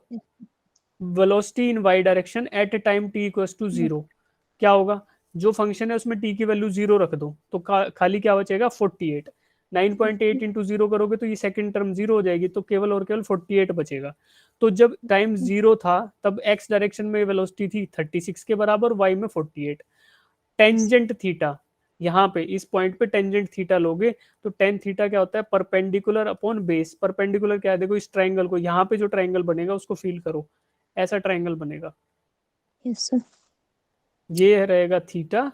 velocity in y direction at time t equals to 0 क्या होगा, जो फंक्शन है उसमें टी की वैल्यू 0 रख दो तो खाली क्या बचेगा 48, 9.8 इंटू 0 करोगे तो ये सेकंड टर्म 0 हो जाएगी, तो केवल और केवल 48 बचेगा। तो जब टाइम 0 था तब एक्स डायरेक्शन में वेलोसिटी थी 36 के बराबर, वाई में 48। टेंजेंट थीटा, यहाँ पे इस पॉइंट पे टेंजेंट थीटा लोगे तो टेन थीटा क्या होता है, परपेंडिकुलर अपॉन बेस। परपेंडिकुलर क्या है, देखो इस ट्राइंगल को, यहाँ पे जो ट्राइंगल बनेगा उसको फील करो, ऐसा ट्राइंगल बनेगा, Yes, sir. ये रहेगा थीटा,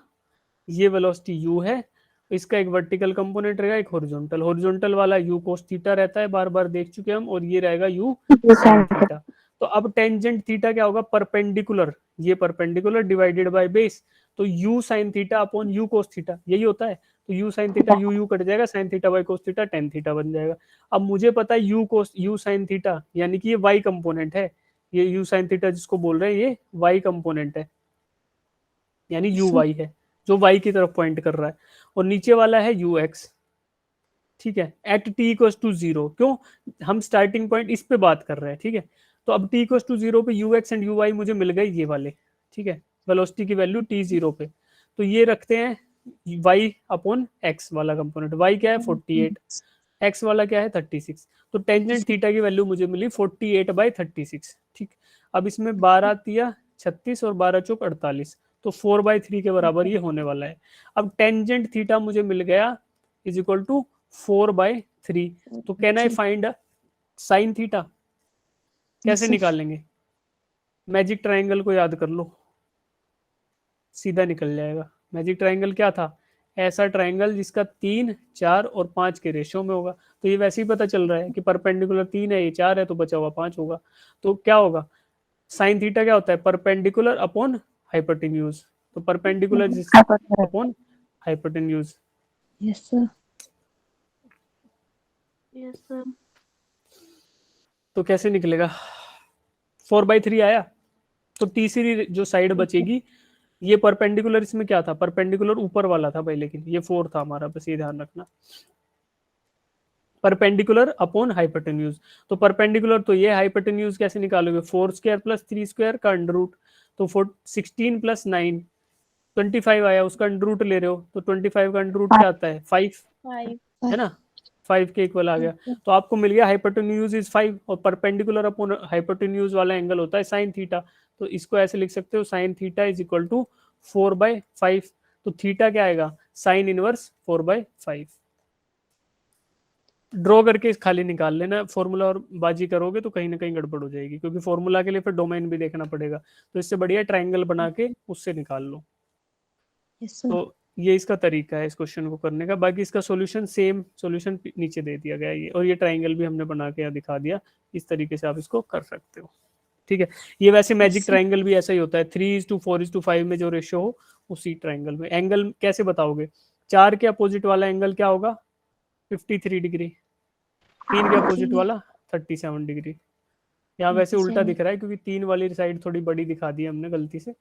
ये वेलोसिटी u है, इसका एक वर्टिकल कंपोनेंट रहेगा, एक हॉरिजॉन्टल, हॉरिजॉन्टल वाला u cos थीटा रहता है, बार बार देख चुके हम, और ये रहेगा u sin थीटा। तो अब टेंजेंट थीटा क्या होगा, परपेंडिकुलर, ये परपेंडिकुलर डिवाइडेड बाय बेस, तो u sin theta upon u cos theta, यही होता है। तो u sin theta u cut जाएगा, sin theta by cos theta tan theta बन जाएगा। अब मुझे पता है u sin थीटा यानी कि ये y कंपोनेंट है, ये u sin थीटा जिसको बोल रहे हैं ये y कंपोनेंट है, यानी Yes, यू sir. वाई है जो वाई की तरफ पॉइंट कर रहा है, और नीचे वाला है यू एक्स, ठीक है, एट टी इक्वल्स टू 0, क्यों, हम स्टार्टिंग पॉइंट इस पे बात कर रहे हैं, ठीक है। तो अब टी इक्वल्स टू 0 पे u x and u y मुझे मिल गए ये वाले, ठीक है, वेलोसिटी की वैल्यू टी 0 पे, तो ये रखते हैं वाई अपॉन एक्स वाला कंपोनेंट, वाई क्या है 48, एक्स वाला क्या है 36, तो टेंजेंट थीटा की वैल्यू मुझे मिली 48/36, ठीक। अब इसमें 12 तिया 36 और 12 चौक 48, तो 4/3 के बराबर ये होने वाला है। अब टेंजेंट थीटा मुझे मिल गया इज इक्वल टू 4/3, तो can I find sine theta, कैसे Yes, sir. निकालेंगे, मैजिक ट्राइंगल को याद कर लो, सीधा निकल जाएगा। मैजिक ट्राइंगल क्या था, ऐसा ट्राइंगल जिसका 3, 4 और 5 के रेशियो में होगा, तो ये वैसे ही पता चल रहा है कि परपेंडिकुलर 3 है, ये 4 है, तो बचा हुआ 5 होगा। तो क्या होगा, साइन थीटा क्या होता है, परपेंडिकुलर अपॉन हाइपोटेन्यूज, तो perpendicular upon hypotenuse. Yes, sir. Yes, sir. तो कैसे निकलेगा, 4/3 आया, तो तीसरी जो साइड बचेगी, ये परपेंडिकुलर, इसमें क्या था, परपेंडिकुलर ऊपर वाला था भाई, लेकिन ये 4 था हमारा, बस ये ध्यान रखना, परपेंडिकुलर अपॉन हाइपोटेन्यूज। तो परपेंडिकुलर तो ये, हाइपोटेन्यूज कैसे निकालोगे, 4² + 3² का अंडर रूट, तो 16 + 9 25 आया, उसका अंडर रूट ले रहे हो, तो 25 का अंडर रूट क्या आता है 5, 5. है ना, 5 के इक्वल आ गया, तो आपको मिल गया हाइपोटेन्यूज इज 5, और परपेंडिकुलर अपॉन हाइपोटेन्यूज वाला एंगल होता है साइन थीटा, तो इसको ऐसे लिख सकते हो, sine theta is equal to 4/5, तो थीटा क्या आएगा, साइन इनवर्स 4/5। ड्रॉ करके खाली निकाल लेना फॉर्मूला, और बाजी करोगे तो कहीं ना कहीं गड़बड़ हो जाएगी, क्योंकि फॉर्मूला के लिए फिर डोमेन भी देखना पड़ेगा, तो इससे बढ़िया ट्राइंगल बना के उससे निकाल लो। Yes, sir. तो ये इसका तरीका है इस क्वेश्चन को करने का, बाकी इसका सॉल्यूशन सेम सॉल्यूशन नीचे दे दिया गया है ये, और ये ट्राइंगल भी हमने बना के दिखा दिया, इस तरीके से आप इसको कर सकते हो, ठीक है। ये वैसे मैजिक ट्राइंगल भी ऐसा ही होता है, 3:4:5 में जो रेशियो हो उसी ट्राइंगल में। एंगल कैसे बताओगे, 4 के अपोजिट वाला एंगल क्या होगा 53 डिग्री, 3 के अपोजिट वाला 37 डिग्री। यहाँ वैसे उल्टा 37. दिख रहा है क्योंकि 3 वाली साइड थोड़ी बड़ी दिखा दी हमने गलती से,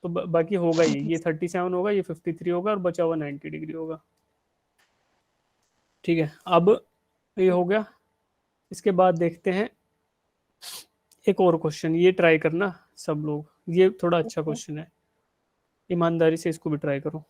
तो बाकी होगा ये 37 होगा, ये 53 होगा, और बचा हुआ 90 डिग्री होगा, ठीक है। अब ये हो गया, इसके बाद देखते हैं एक और क्वेश्चन, ये ट्राई करना सब लोग, ये थोड़ा अच्छा क्वेश्चन है, ईमानदारी से इसको भी ट्राई करो।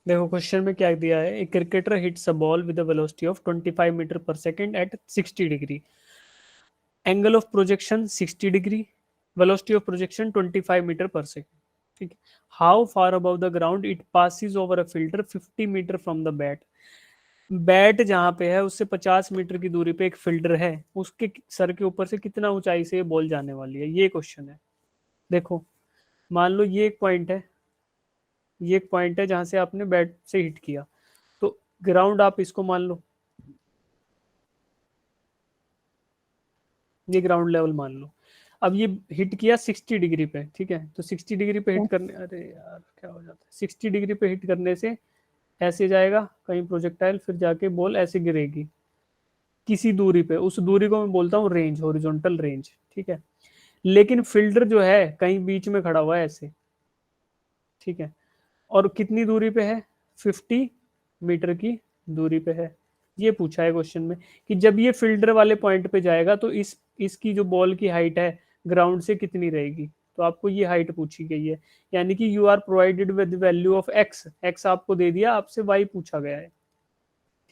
देखो क्वेश्चन में क्या दिया है, a cricketer hits a ball with a velocity of 25 metre per second at 60 degree, angle of projection 60 degree, velocity of projection 25 metre per second, ठीक है। How far above the ground it passes over a fielder 50 metre from the bat, bat जहां पे है उससे 50 metre की दूरी पे एक फील्डर है, उसके सर के ऊपर से कितना ऊंचाई से ये बॉल जाने वाली है, ये क्वेश्चन है। देखो मान लो ये एक पॉइंट है, ये एक पॉइंट है जहां से आपने बैट से हिट किया, तो ग्राउंड आप इसको मान लो, ये ग्राउंड लेवल मान लो। अब ये हिट किया 60 डिग्री पे, ठीक है, तो 60 डिग्री पे हिट करने, अरे यार क्या हो जाता है, 60 डिग्री पे हिट करने से ऐसे जाएगा कहीं प्रोजेक्टाइल, फिर जाके बॉल ऐसे गिरेगी किसी दूरी पे, उस दूरी को मैं बोलता हूँ रेंज, हॉरिजॉन्टल रेंज, ठीक है। लेकिन फील्डर जो है कहीं बीच में खड़ा हुआ है ऐसे, ठीक है, और कितनी दूरी पे है, 50 मीटर की दूरी पे है। ये पूछा है क्वेश्चन में कि जब ये फील्डर वाले पॉइंट पे जाएगा तो इसकी जो बॉल की हाइट है ग्राउंड से कितनी रहेगी, तो आपको ये हाइट पूछी गई है, यानी कि you are provided with value of x, x आपको दे दिया, आपसे वाई पूछा गया है,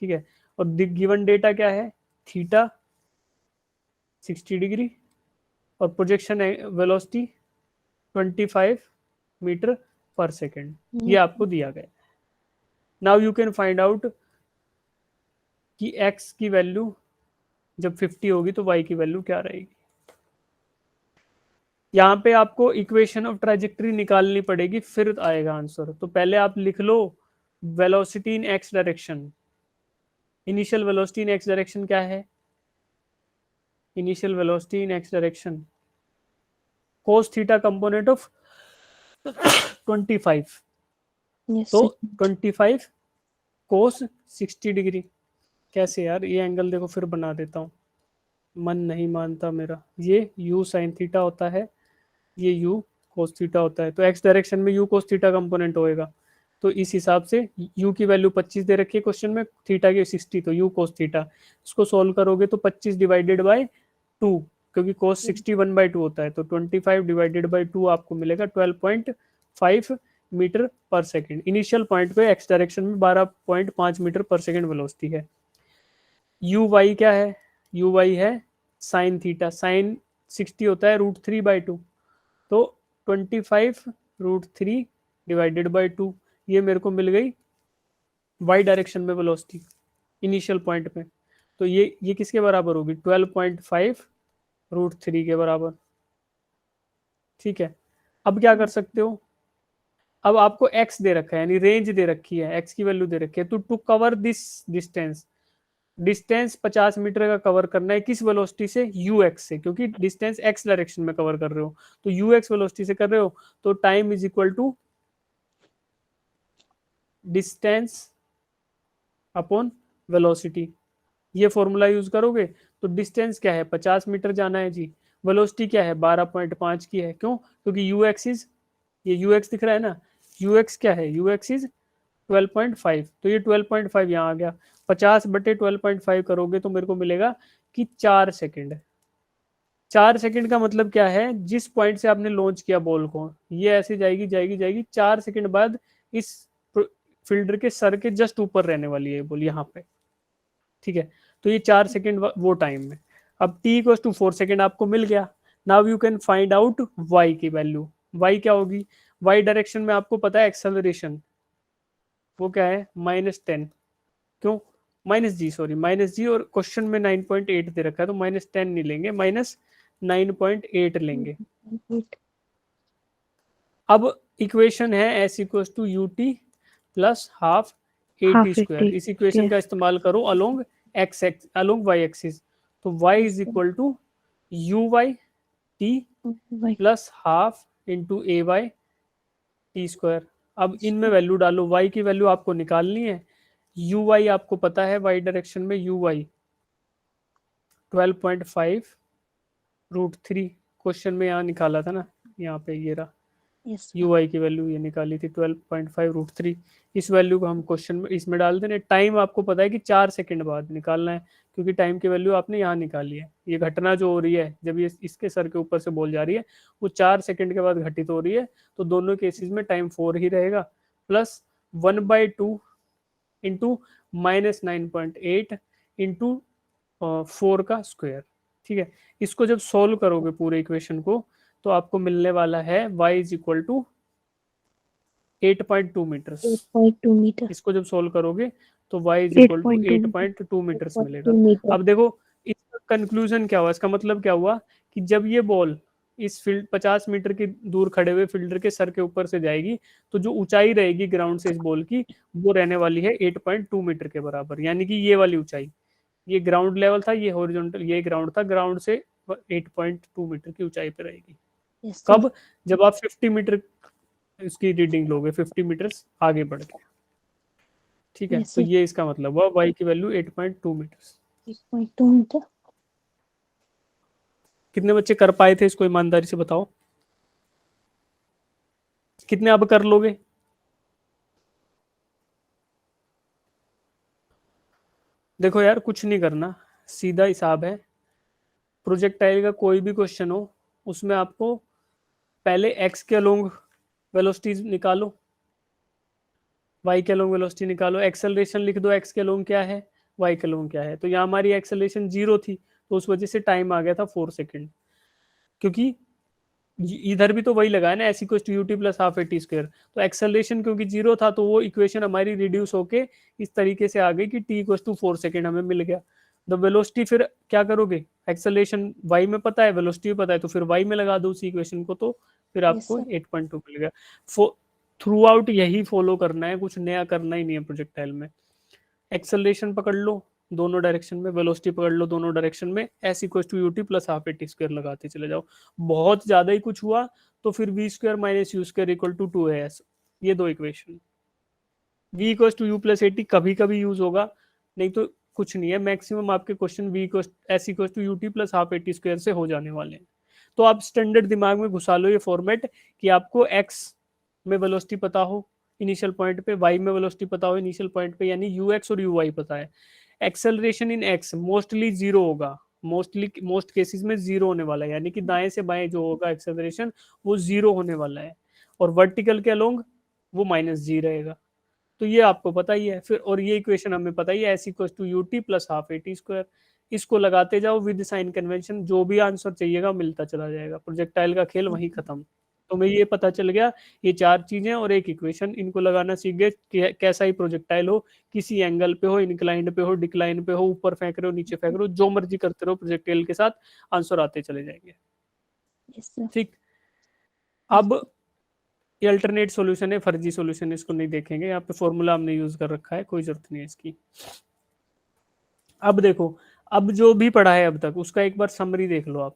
ठीक है। और गिवन डेटा क्या है, थीटा 60 डिग्री और projection velocity 25 metre per second, ये आपको दिया गया। Now you can find out कि x की वैल्यू जब 50 होगी तो y की वैल्यू क्या रहेगी। यहाँ पे आपको इक्वेशन ऑफ ट्राजेक्टरी निकालनी पड़ेगी फिर आएगा आंसर, तो पहले आप लिख लो velocity in x direction, initial velocity in x direction क्या है, initial velocity in x direction cos theta component of 25, Yes, तो sir. 25 cos 60 डिग्री, कैसे यार, ये एंगल देखो फिर बना देता हूँ, मन नहीं मानता मेरा, ये u sin थीटा होता है, ये u cos थीटा होता है, तो x डायरेक्शन में u cos थीटा कंपोनेंट होएगा, तो इस हिसाब से u की वैल्यू 25 दे रखी है क्वेश्चन में, थीटा की 60, तो u cos थीटा, इसको सोल्व करोगे तो 25 डिवाइडेड बाय 2, क्योंकि cos 60 1/2 होता है, तो 25 डिवाइडेड बाय 2 आपको मिलेगा 12.5 metre per second. Initial point पे x डायरेक्शन में 12.5 मीटर पर सेकेंड वेलोसिटी है। यू वाई क्या है, यू वाई है साइन थीटा, साइन 60 होता है √3/2, तो 25 √3 डिवाइडेड बाय 2, ये मेरे को मिल गई वाई डायरेक्शन में वेलोसिटी इनिशियल पॉइंट पे, तो ये किसके बराबर होगी, 12.5 √3 के बराबर, ठीक है। अब क्या कर सकते हो, अब आपको x दे रखा है, यानी रेंज दे रखी है, x की वैल्यू दे रखी है, तो to cover this distance, distance 50 metre का कवर करना है किस वेलोसिटी से, ux से, क्योंकि डिस्टेंस x डायरेक्शन में कवर कर रहे हो, तो ux वेलोसिटी से कर रहे हो, तो time is equal to distance upon velocity, ये फॉर्मूला यूज करोगे, तो डिस्टेंस क्या है 50 मीटर जाना है जी, वेलोसिटी क्या है 12.5 की है, क्यों, क्योंकि ux इज, ये ux दिख रहा है ना, ux क्या है, ux इज 12.5, तो ये 12.5 यहाँ आ गया, 50/12.5 करोगे तो मेरे को मिलेगा कि 4 सेकेंड, 4 सेकंड का मतलब क्या है, जिस पॉइंट से आपने लॉन्च किया बॉल को, ये ऐसे जाएगी जाएगी जाएगी, 4 सेकंड बाद इस फील्डर के सर के जस्ट ऊपर रहने वाली है बॉल यहाँ पे, ठीक है। तो ये 4 सेकंड वो टाइम में। अब t इक्वल टू 4 सेकंड आपको मिल गया। Now you can find out y की वैल्यू। y क्या होगी, y डायरेक्शन में आपको पता है एक्सेलरेशन वो क्या है -10, क्यों -g, सॉरी -g, और क्वेश्चन में 9.8 दे रखा है तो -10 नहीं लेंगे, -9.8 लेंगे। अब इक्वेशन है s equal to u t plus half a t half square. 80 इस इक्वेशन का इस्तेमाल करो अलोंग अलोंग y एक्सिस, तो y is equal to u y t y plus half into a y t square. अब इनमें value डालो, y की value आपको निकालनी है। यू वाई आपको पता है y डायरेक्शन में यू वाई 12.5 √3, क्वेश्चन में यहाँ निकाला था ना, यहाँ पे ये रहा, yes sir. यू आई की वैल्यू ये निकाली थी 12.5 √3। इस वैल्यू को हम क्वेश्चन में इसमें डाल देंगे। टाइम आपको पता है कि 4 सेकंड बाद निकालना है, क्योंकि टाइम की वैल्यू आपने यहाँ निकाली है। ये घटना जो हो रही है जब ये इसके सर के ऊपर से बॉल जा रही है वो 4 सेकंड के बाद घटित हो रही है, तो दोनों केसेस में टाइम 4 ही रहेगा, प्लस 1/2 इंटू -9.8 इंटू 4 का स्क्वायर, ठीक है। इसको जब सॉल्व करोगे पूरे इक्वेशन को तो आपको मिलने वाला है y is equal to 8.2 metres. 8.2 meter. इसको जब सॉल्व करोगे तो y is equal to 8.2 metres मिलेगा। 8.2 meter. अब देखो इसका कंक्लूजन क्या हुआ, इसका मतलब क्या हुआ कि जब ये बॉल इस फील्ड 50 मीटर की दूर खड़े हुए फील्डर के सर के ऊपर से जाएगी तो जो ऊंचाई रहेगी ग्राउंड से इस बॉल की वो रहने वाली है 8.2 मीटर के बराबर, यानी कि ये वाली ऊंचाई, ये ग्राउंड लेवल था, ये हॉरिजॉन्टल, ये ग्राउंड था, ग्राउंड से 8.2 मीटर की ऊंचाई पे रहेगी। Yes sir. कब, जब आप 50 मीटर इसकी रीडिंग लोगे, 50 मीटर्स आगे बढ़ के, ठीक है। Yes, तो sir. ये इसका मतलब हुआ y की वैल्यू 8.2 मीटर्स। 8.2 meter. कितने बच्चे कर पाए थे इसको, ईमानदारी से बताओ, कितने अब कर लोगे? देखो यार कुछ नहीं करना, सीधा हिसाब है। प्रोजेक्टाइल का कोई भी क्वेश्चन हो उसमें आपको पहले x के अलोंग वेलोसिटी निकालो, y के अलोंग वेलोसिटी निकालो, एक्सेलरेशन लिख दो, x के अलोंग क्या है, y के अलोंग क्या है। तो यहाँ हमारी एक्सेलरेशन 0 थी तो उस वजह से टाइम आ गया था 4 सेकेंड, क्योंकि इधर भी तो वही लगा है ना, s equal to u t plus half a t square. तो एक्सेलरेशन क्योंकि 0 था तो वो इक्वेशन हमारी रिड्यूस होके इस तरीके से आ गई कि t इक्वल टू 4 सेकेंड हमें मिल गया। द वेलोसिटी फिर क्या करोगे, एक्सेलरेशन y में पता है, वेलोसिटी भी पता है, तो फिर y में लगा दो उसी इक्वेशन को, तो फिर आपको 8.2 मिल गया। थ्रू आउट यही फॉलो करना है, कुछ नया करना ही नहीं है प्रोजेक्टाइल में। एक्सेलरेशन पकड़ लो दोनों डायरेक्शन में, वेलोसिटी पकड़ लो दोनों डायरेक्शन में, s equal to u t plus half a t square लगाते चले जाओ। बहुत ज्यादा ही कुछ हुआ तो फिर v square minus u square equal to 2as, ये दो equation. v equal to u plus a t कभी कभी यूज होगा, नहीं तो कुछ नहीं है। मैक्सिमम आपके question v equal s equal to u t plus half a t square से हो जाने वाले हैं। तो आप स्टैंडर्ड दिमाग में घुसा लो ये फॉर्मेट कि आपको x में वेलोसिटी पता हो इनिशियल पॉइंट पे, y में वेलोसिटी पता हो इनिशियल पॉइंट पे, यानी ux और uy पता है। एक्सेलरेशन इन x मोस्टली जीरो होगा, मोस्ट केसेस में जीरो होने वाला है, यानी कि दाएं से बाएं जो होगा एक्सेलरेशन वो जीरो होने वाला है, और वर्टिकल के अलोंग वो -g रहेगा। तो ये आपको पता ही है फिर, और ये इक्वेशन हमें पता ही है, s equal to u t plus half a t square. इसको लगाते जाओ विद साइन कन्वेंशन, जो भी आंसर चाहिएगा मिलता चला जाएगा। प्रोजेक्टाइल का खेल वहीं खत्म। तो मैं ये पता चल गया, ये 4 चीजें और एक इक्वेशन, इनको लगाना सीख गए। कैसा ही प्रोजेक्टाइल हो, किसी एंगल पे हो, इंक्लाइंड पे हो, डिक्लाइन पे हो, ऊपर फेंक रहे हो, नीचे फेंक रहे हो, जो मर्जी करते रहो, प्रोजेक्टाइल के साथ आंसर आते चले जाएंगे। Yes sir. ठीक, अब ये अल्टरनेट सॉल्यूशन है, फर्जी सॉल्यूशन, इसको नहीं देखेंगे। यहाँ पे फॉर्मूला हमने यूज कर रखा है, कोई जरूरत नहीं है इसकी। अब देखो, अब जो भी पढ़ा है अब तक उसका एक बार समरी देख लो आप।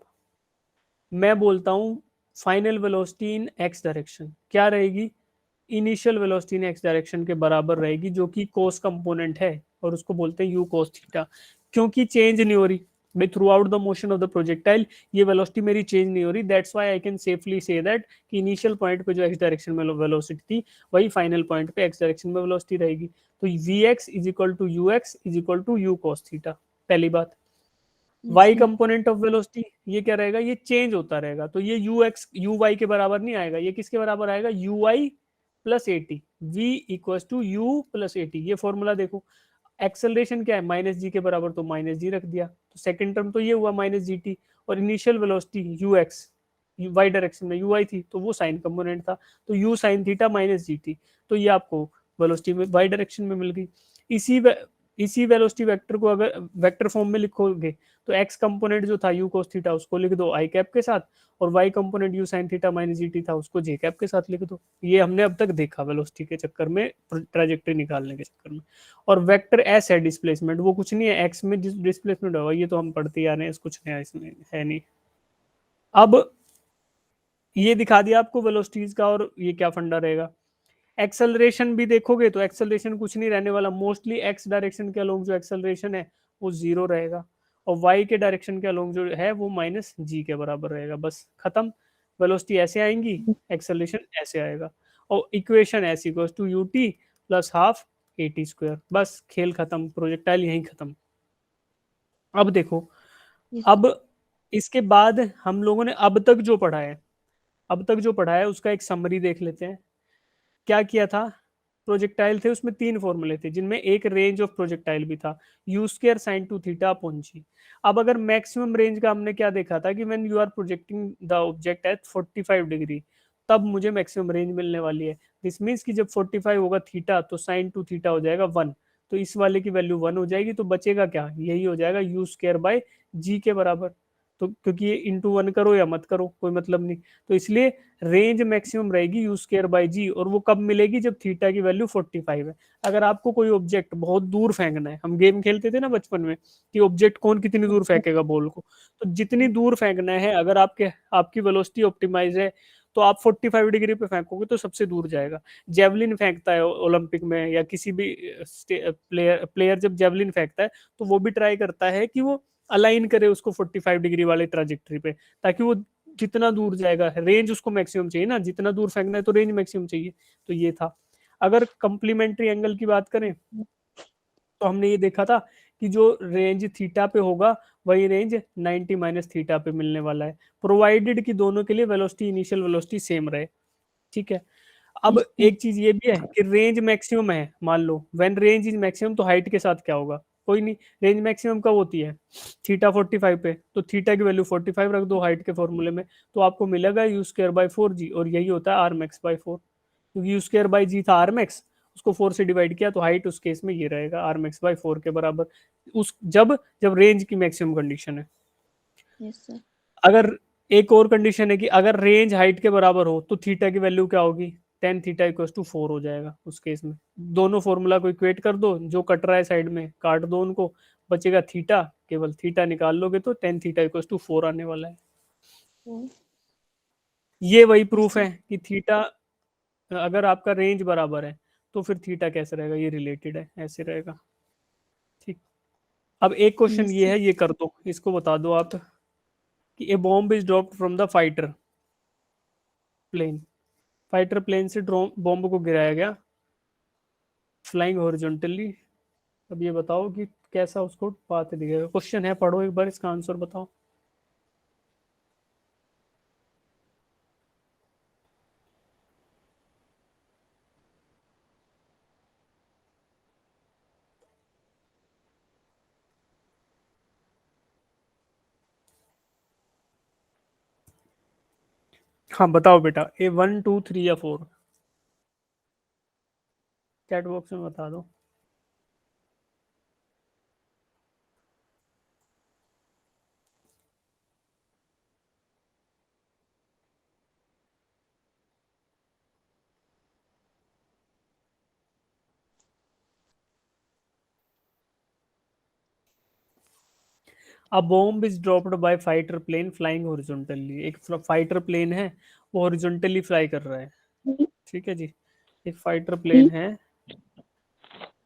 मैं बोलता हूँ final velocity in x direction क्या रहेगी, initial velocity in x direction के बराबर रहेगी, जो कि कोस कंपोनेंट है, और उसको बोलते हैं यू कोस थीटा। क्योंकि चेंज नहीं हो रही भाई throughout the motion of the projectile, ये वेलोसिटी मेरी चेंज नहीं हो रही, that's why I can safely say that कि इनिशियल पॉइंट पे जो एक्स डायरेक्शन में वेलोसिटी थी वही फाइनल पॉइंट पे एक्स डायरेक्शन में वेलोसिटी रहेगी। तो v x is equal to u x is equal to u cos theta, पहली बात। Y sir. Component of velocity ये क्या रहेगा, ये चेंज होता रहेगा, तो ये यू एक्स यू वाई के बराबर नहीं आएगा, ये किसके बराबर आएगा, u i plus a t, v equal to u plus a t. ये फॉर्मूला देखो, एक्सेलरेशन क्या है माइनस जी के बराबर, तो माइनस जी रख दिया, तो सेकंड टर्म तो ये हुआ माइनस जी टी, और initial velocity u x y direction में यू आई थी, तो वो साइन कंपोनेंट था, तो u sine theta minus g t, तो ये आपको वेलोसिटी में वाई डायरेक्शन में मिल गई। इसी वेलोसिटी वेक्टर को अगर वेक्टर फॉर्म में लिखोगे तो एक्स कंपोनेंट जो था यू कोस थीटा उसको लिख दो आई कैप के साथ, और y component u sine theta minus g t था उसको जे कैप के साथ लिख दो। ये हमने अब तक देखा वेलोसिटी के चक्कर में, ट्रैजेक्टरी निकालने के चक्कर में। और वेक्टर एस है डिस्प्लेसमेंट, वो कुछ नहीं है, एक्स में डिस्प्लेसमेंट होगा, ये तो हम पढ़ते ही आ रहे हैं, कुछ नया इसमें है नहीं। अब ये दिखा दिया आपको वेलोसिटीज का, और ये क्या फंडा रहेगा। एक्सेलरेशन भी देखोगे तो एक्सेलरेशन कुछ नहीं रहने वाला, मोस्टली एक्स डायरेक्शन के अलोंग जो एक्सेलरेशन है वो जीरो रहेगा, और वाई के डायरेक्शन के अलोंग जो है वो माइनस जी के बराबर रहेगा, बस खत्म। वेलोसिटी ऐसे आएंगी, एक्सेलरेशन ऐसे आएगा, और इक्वेशन ऐसी equals to u t plus half a t square, बस खेल खत्म, प्रोजेक्टाइल यहीं खत्म। अब देखो, Yes. अब इसके बाद हम लोगों ने अब तक जो पढ़ा है, अब तक जो पढ़ा है उसका एक समरी देख लेते हैं। क्या किया था, प्रोजेक्टाइल थे उसमें तीन फॉर्मूले थे, जिनमें एक रेंज ऑफ प्रोजेक्टाइल भी था, u square sine two theta upon g. अब अगर मैक्सिमम रेंज का हमने क्या देखा था कि when you are projecting the object at 45 degree, तब मुझे मैक्सिमम रेंज मिलने वाली है। दिस मीन्स कि जब 45 होगा थीटा तो साइन टू थीटा हो जाएगा 1, तो इस वाले की वैल्यू 1 हो जाएगी, तो बचेगा क्या, यही हो जाएगा यू स्क्वायर बाय जी के बराबर। तो क्योंकि ये इंटू 1 करो या मत करो कोई मतलब नहीं, तो इसलिए रेंज मैक्सिमम रहेगी यू स्क्वायर बाई जी, और वो कब मिलेगी, जब थीटा की वैल्यू 45 है। अगर आपको कोई ऑब्जेक्ट बहुत दूर फेंकना है, हम गेम खेलते थे ना बचपन में कि ऑब्जेक्ट कौन कितनी दूर फेंकेगा बॉल को, तो जितनी दूर फेंकना है, अगर आपकी वेलोसिटी ऑप्टिमाइज है तो आप 45 डिग्री पे फेंकोगे तो सबसे दूर जाएगा। जेवलिन फेंकता है ओलंपिक में, या किसी भी प्लेयर प्लेयर जब जेवलिन फेंकता है तो वो भी ट्राई करता है कि वो अलाइन करे उसको 45 डिग्री वाले ट्राजेक्टरी पे, ताकि वो जितना दूर जाएगा, रेंज उसको मैक्सिमम चाहिए ना, जितना दूर फेंकना है तो रेंज मैक्सिमम चाहिए, तो ये था। अगर कंप्लीमेंट्री एंगल की बात करें तो हमने ये देखा था कि जो रेंज थीटा पे होगा वही रेंज 90 माइनस थीटा पे मिलने वाला है, प्रोवाइडेड कि दोनों के लिए वेलोसिटी इनिशियल वेलोसिटी सेम रहे। ठीक है, अब Yes, sir. एक चीज ये भी है कि रेंज मैक्सिमम है, मान लो व्हेन रेंज इज मैक्सिमम, तो हाइट के साथ क्या होगा, कोई नहीं, रेंज मैक्सिमम कब होती है, थीटा 45 पे, तो थीटा की वैल्यू 45 रख दो हाइट के फॉर्मूले में, तो आपको मिलेगा यू स्क्वायर बाई 4 जी, और यही होता है आर मैक्स बाई 4, क्योंकि यू स्क्वायर बाई जी था आर मैक्स, उसको 4 से डिवाइड किया, तो हाइट उस केस में ये रहेगा आर मैक्स बाई 4 के बराबर, उस जब जब रेंज की मैक्सिमम कंडीशन है। Yes, sir. अगर एक और कंडीशन है कि अगर रेंज हाइट के बराबर हो तो थीटा की वैल्यू क्या होगी, टेन थीटा इक्वल टू 4 हो जाएगा उस केस में। दोनों फॉर्मूला को इक्वेट कर दो, जो कट रहा है साइड में काट दो उनको, बचेगा थीटा, केवल थीटा निकाल लोगे तो टेन थीटा इक्वल टू 4 आने वाला है। Oh, ये वही yes, प्रूफ sir. है कि थीटा, अगर आपका रेंज बराबर है तो फिर थीटा कैसे रहेगा, ये रिलेटेड है, ऐसे रहेगा। ठीक, अब एक क्वेश्चन Yes, ये sir. है, ये कर दो, इसको बता दो आप कि a bomb is dropped from the fighter plane, fighter plane से बॉम्ब को गिराया गया फ्लाइंग हॉरिजॉन्टली। अब ये बताओ कि कैसा उसको पाथ दिखेगा, क्वेश्चन है, पढ़ो एक बार, इसका आंसर बताओ। हाँ बताओ बेटा, ए 1 2 3 या 4, चैट बॉक्स में बता दो। A bomb is dropped by fighter plane flying horizontally, एक फाइटर प्लेन है वो हॉरिजॉन्टली फ्लाई कर रहा है। ठीक है जी, एक फाइटर प्लेन है,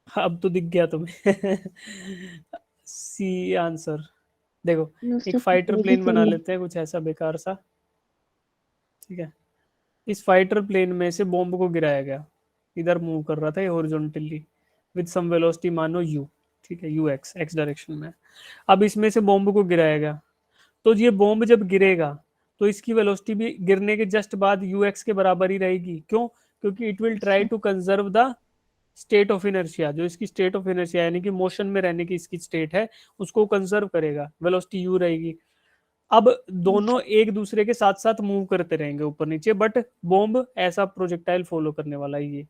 अब तो दिख गया तुम्हें सी आंसर। देखो, No, एक sir. Fighter Ready plane to बना me. लेते हैं कुछ ऐसा बेकार सा। ठीक है, इस फाइटर प्लेन में से बॉम्ब को गिराया गया, इधर मूव कर रहा था ये हॉरिजॉन्टली विद सम वेलोसिटी मानो यू। ठीक है, यू एक्स, एक्स डायरेक्शन में। अब इसमें से बॉम्ब को गिराएगा, तो ये बॉम्ब जब गिरेगा तो इसकी वेलोसिटी भी गिरने के जस्ट बाद यू एक्स के बराबर ही रहेगी। क्यों? क्योंकि it will try to conserve the state of inertia, जो इसकी स्टेट ऑफ इनर्शिया यानी कि मोशन में रहने की इसकी स्टेट है, उसको कंजर्व करेगा, वेलोसिटी यू रहेगी। अब दोनों एक दूसरे के साथ साथ मूव करते रहेंगे ऊपर नीचे, बट बॉम्ब ऐसा प्रोजेक्टाइल फॉलो करने वाला है, ये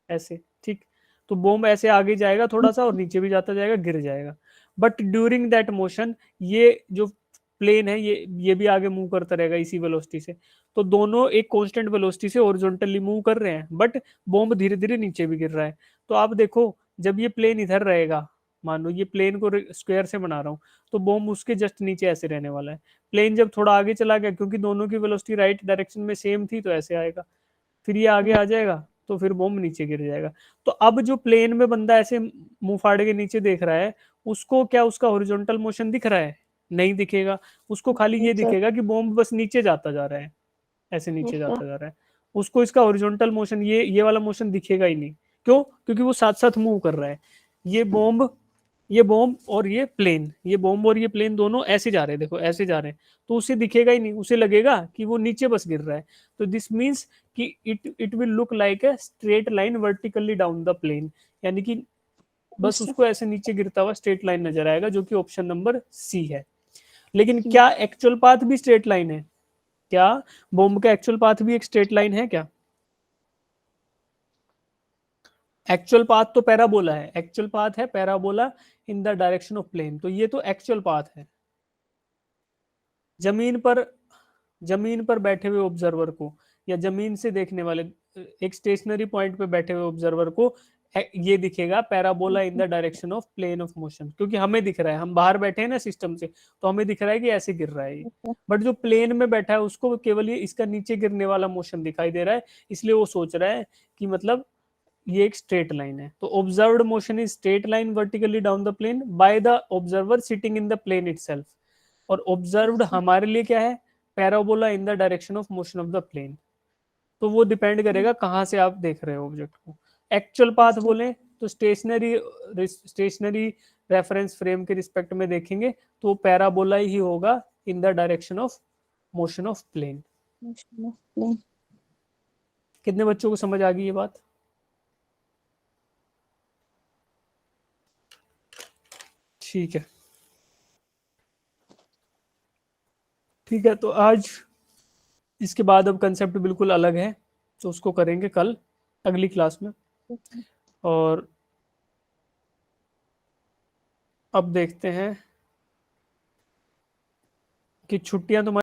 ऐसे, ठीक। तो बॉम्ब ऐसे आगे जाएगा थोड़ा सा और नीचे भी जाता जाएगा, गिर जाएगा। बट ड्यूरिंग दैट मोशन ये जो प्लेन है ये भी आगे मूव करता रहेगा इसी वेलोसिटी से। तो दोनों एक कांस्टेंट वेलोसिटी से हॉरिजॉन्टली मूव कर रहे हैं, बट बॉम्ब धीरे धीरे नीचे भी गिर रहा है। तो आप देखो, जब ये प्लेन इधर रहेगा, मान लो ये प्लेन को स्क्वायर से बना रहा हूँ, तो बॉम्ब उसके जस्ट नीचे ऐसे रहने वाला है। प्लेन जब थोड़ा आगे चला गया, क्योंकि दोनों की वेलोसिटी राइट डायरेक्शन में सेम थी, तो ऐसे आएगा। फिर ये आगे आ जाएगा तो फिर बॉम्ब नीचे गिर जाएगा। तो अब जो प्लेन में बंदा ऐसे मुंह फाड़ के नीचे देख रहा है, उसको क्या उसका हॉरिजॉन्टल मोशन दिख रहा है? नहीं दिखेगा। उसको खाली ये Yes, sir. दिखेगा कि बॉम्ब बस नीचे जाता जा रहा है, ऐसे नीचे Yes, जाता sir. जा रहा है। उसको इसका हॉरिजॉन्टल मोशन, ये वाला मोशन दिखेगा ही नहीं। क्यों? क्योंकि वो साथ साथ मूव कर रहा है। ये बॉम्ब और ये प्लेन, ये बॉम्ब और ये प्लेन दोनों ऐसे जा रहे हैं, देखो ऐसे जा रहे हैं, तो उसे दिखेगा ही नहीं, उसे लगेगा कि वो नीचे बस गिर रहा है। तो दिस मीन्स कि it will look like a straight line vertically down the plane, यानी कि बस Yes, sir. उसको ऐसे नीचे गिरता हुआ स्ट्रेट लाइन नजर आएगा, जो कि ऑप्शन नंबर सी है। लेकिन C. क्या एक्चुअल पाथ भी स्ट्रेट लाइन है? क्या बॉम्ब का एक्चुअल पाथ भी एक स्ट्रेट लाइन है क्या? एक्चुअल पाथ तो पैराबोला है, एक्चुअल पाथ है parabola in the direction of plane. तो ये तो एक्चुअल पाथ है। जमीन पर जमीन पर बैठे हुए ऑब्जर्वर को, या जमीन से देखने वाले एक स्टेशनरी पॉइंट पे बैठे हुए ऑब्जर्वर को ये दिखेगा parabola in the direction of plane of motion, क्योंकि हमें दिख रहा है, हम बाहर बैठे हैं ना सिस्टम से, तो हमें दिख रहा है कि ऐसे गिर रहा है ये। Yes, sir. बट जो प्लेन में बैठा है उसको केवल ये इसका नीचे गिरने वाला मोशन दिखाई दे रहा है, इसलिए वो सोच रहा है कि मतलब ये एक स्ट्रेट लाइन है। तो observed motion is straight line vertically down the plane by the observer sitting in the plane itself. और ऑब्जर्व्ड Yes, sir. हमारे लिए क्या है? Parabola in the direction of motion of the plane. तो वो depend करेगा कहाँ से आप देख रहे हो ऑब्जेक्ट को। Actual path Yes, sir. बोले तो स्टेशनरी रेफरेंस फ्रेम के रिस्पेक्ट में देखेंगे तो पैराबोला ही होगा in the direction of motion of plane. Motion of plane. कितने बच्चों को समझ आ गई ये बात? ठीक है, ठीक है। तो आज इसके बाद अब कंसेप्ट बिल्कुल अलग है, तो उसको करेंगे कल अगली क्लास में। Yes, sir. और अब देखते हैं कि छुट्टियां तुम्हारी